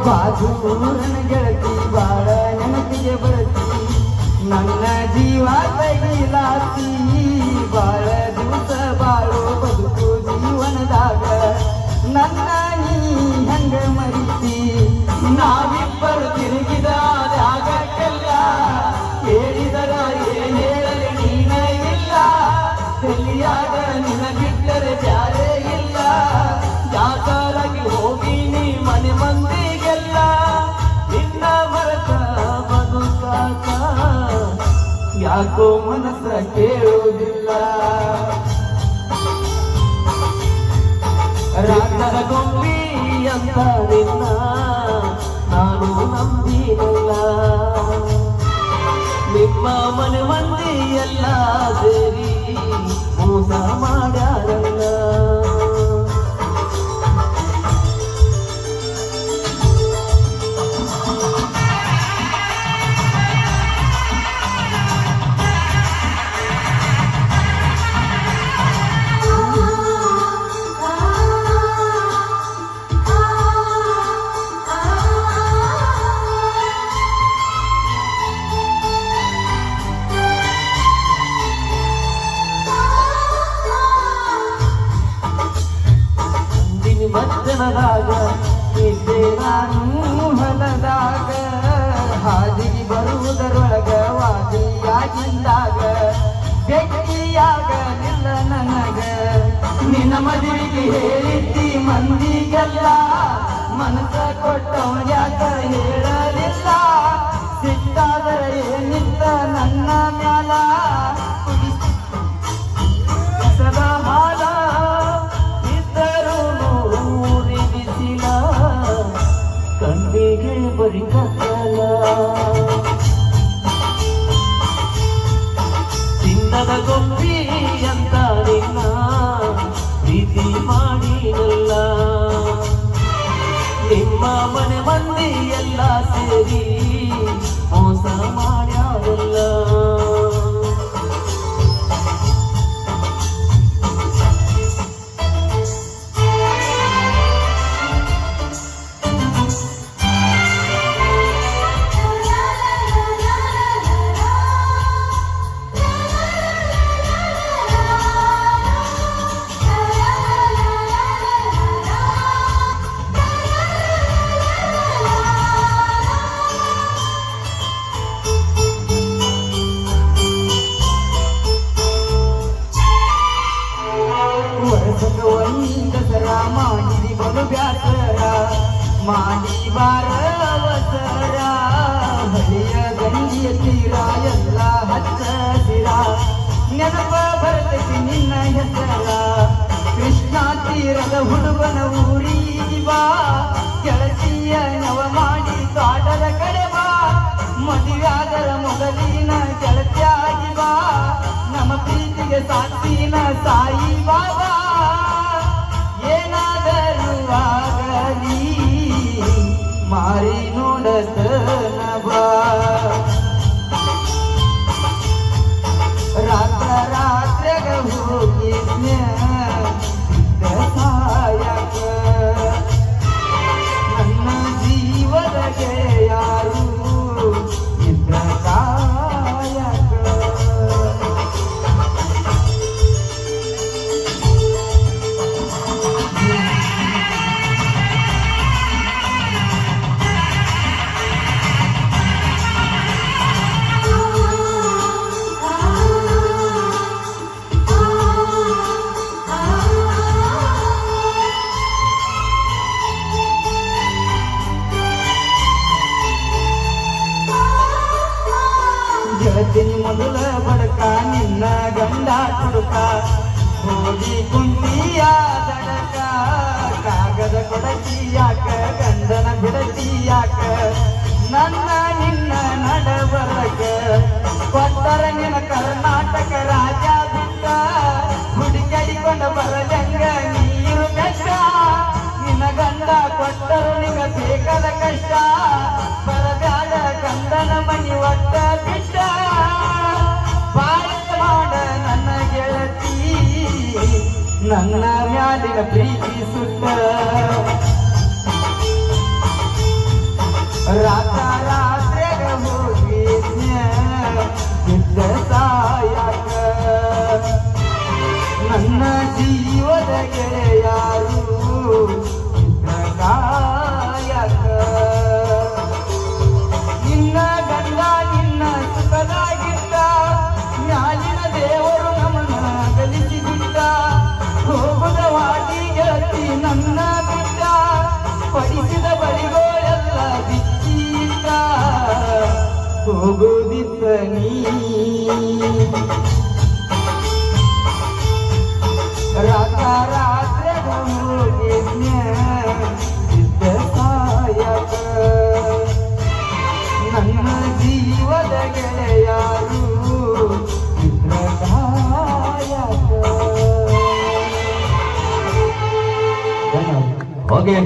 ಬಾಜೂರನ ಗೆಳತಿ ಬಾಳ ನೆನಪಿಗೆ ಬರತಿ ನನ್ನ ಜೀವ ತಗಿಲಾತಿ ಬಾಳ ದಿವಸ ಬಾಳು ಬದುಕು ಜೀವನದಾಗ ನನ್ನ ನೀ ಹೆಂಗ ಮರಿತಿ ನಾವಿಬ್ಬರು ತಿರುಗಿದ ಜಾಗಕ್ಕೆಲ್ಲ ಕೇಳಿದರ ಏನ್ ಹೇಳಲಿ ನೀನ ಇಲ್ಲ ತೆಲಿಯಾಗ ನಿನ ಬಿಟ್ಟರೆ ಜಾರೇ ಇಲ್ಲ ಯಾಕಾರಾಗಿ ಹೋಗಿ ನೀ ಮನೆ ಮಂದಿಗೆಲ್ಲ ನಿನ್ನ ಮರತ ಬದುಕಾಕ ಯಾಕೋ ಮನಸ್ಸ ಕೇಳುವುದಿಲ್ಲ ರಾಗದ ಗೊಂಬಿ ಅಂತ ನಿನ್ನ ನಾನು ನಂಬಿನಲ್ಲ ನಿಮ್ಮ ಮನೆ ಮಂದಿ ಎಲ್ಲ ಸೇರಿ ಮೋಸ ಮಾಡ್ಯಾರಲ್ಲ ಮಜ್ಜನದಾಗ ಇದ್ದೆ ನಾನು ಹೊಲದಾಗ ಹಾದಿಗೆ ಬರುವುದರೊಳಗ ವಾದಿಯಾಗಿದ್ದಾಗ ಬೆಟ್ಟಿಯಾಗಲಿಲ್ಲ ನನಗ ನಿನ್ನ ಮದುವೆಗೆ ಹೇಳಿದ್ದಿ ಮಂದಿಗೆಲ್ಲ ಮನಸ್ಸ ಕೊಟ್ಟವ ಯಾಕ ಹೇಳಲಿಲ್ಲ ಸಿಟ್ಟಾದರೆ ಏನಿತ್ತ ನನ್ನ ಮ್ಯಾಲ ಸದಾ ಹಾಲ ಕಣ್ಣಿಗೆ ಬರಿ ಕತ್ತಲ ಚಿನ್ನದ ಗೊಂಬಿ ಅಂತ ನಿನ್ನ ಪ್ರೀತಿ ಮಾಡಿರಲ್ಲ ನಿಮ್ಮ ಮನೆ ಮಂದಿ ಎಲ್ಲ ಸೇರಿ ಮೋಸ ಮಾಡ್ಯಾರಲ್ಲ ದಸರಾ ಮಾಡಿರಿ ಬಲು ಬ್ಯಾಸರ ಮಾಡಿ ಬಾರ ಅವಸರ ಹಳಿಯ ಗಂಜಿಯ ತೀರ ಎಲ್ಲ ಹಚ್ಚಸಿರ ನೆನಪ ಬರ್ತೈತಿ ನಿನ್ನ ಹೆಸರ ಕೃಷ್ಣ ತೀರದ ಹುಡುಗನ ಊರಿಗೆ ಬಾ ಗೆಳತಿಯ ನವ ಮಾಡಿ ಕಾಡದ ಕಡೆ ಬಾ ಮದುವೆಯಾದರ ಮೊದಲಿನ ಗೆಳತಿಯಾಗಿ ಬಾ ನಮ್ಮ ಪ್ರೀತಿಗೆ ಸಾಕ್ಷಿನ ಸಾಯಿ ಬಾಬಾ ಏನಾದರೂ ಆಗಲಿ ಮಾರಿ ನೋಡತನ ಬಾ ರಾತ್ರ ರಾತ್ರೆಗ ಹೋಗಿದ್ನ ಸಾಯಕ ನನ್ನ ಜೀವದಗೆ ಯಾರು ಇದ್ರ ಕಾಯಕ ಗೆಳತಿನಿ ಮೊದಲ ಬಡಕ ನಿನ್ನ ಗಂಡ ಕುಡುಕ ಹೋಗಿ ಕುಂಟಿಯ ದಡಕ ಕಾಗದ ಕೊಡತಿ ಯಾಕ ಗಂಡನ ಬಿಡತಿ ಯಾಕ ನನ್ನ ನಿನ್ನ ನಡಬರಕ ಕೊಟ್ಟರ ನಿನ್ನ ಕರ್ನಾಟಕ ರಾಜ ಬಿಟ್ಟ ಹುಡುಕಡಿಕೊಂಡ ಬರದಂಗ ನೀರು ಕಷ್ಟ ನಿನ್ನ ಗಂಡ ಕೊಟ್ಟರು ನಿಗ ಬೇಕಾದ ಕಷ್ಟ ಬರಬ್ಯಾಡ ಗಂಡನ ಮನಿ ಒಟ್ಟ ಬಿಟ್ಟ ಬಾಳ ಮಾಡ ನನ್ನ ಗೆಳತಿ ನನ್ನ ಮ್ಯಾಲಿನ ಪ್ರೀತಿ ಸುಟ್ಟ ರಾತ್ರ್ಯಾಗ ಹೋಗಿದ್ನ್ಯ ಬಿದ್ದ ಸಾಯಾಕ ನನ್ನ ಜೀವದ ಗೆಳೆಯಾರು ಇದ್ದ ಕಾಯಕ ನಿನ್ನ ಗಂಡ ನಿನ್ನ ಸುಖದಾಗಿದ್ದ ಮ್ಯಾಲಿನ ದೇವರು ನಮ್ಮನ್ನ ಕಲಿಸಿಬಿಟ್ಟ ಹೋಗುದ ವಾಟಿ ಗೆಳತಿ ನನ್ನ ಬಿಟ್ಟ ಪಡಿಸಿದ ಬಳಿಗೋಳೆಲ್ಲ ಬಿಚ್ಚಿಟ್ಟ ಹೋಗುದಿದ್ದ ನೀ ರಾತ್ರ್ಯಾಗ ಹೋಗಿದ್ನ್ಯ ಬಿದ್ದ ಸಾಯಕ ನನ್ನ ಜೀವದ ಗೆಳೆಯಾರು ಇದ್ರ ಕಾಯಕ. ಹೋಗಿ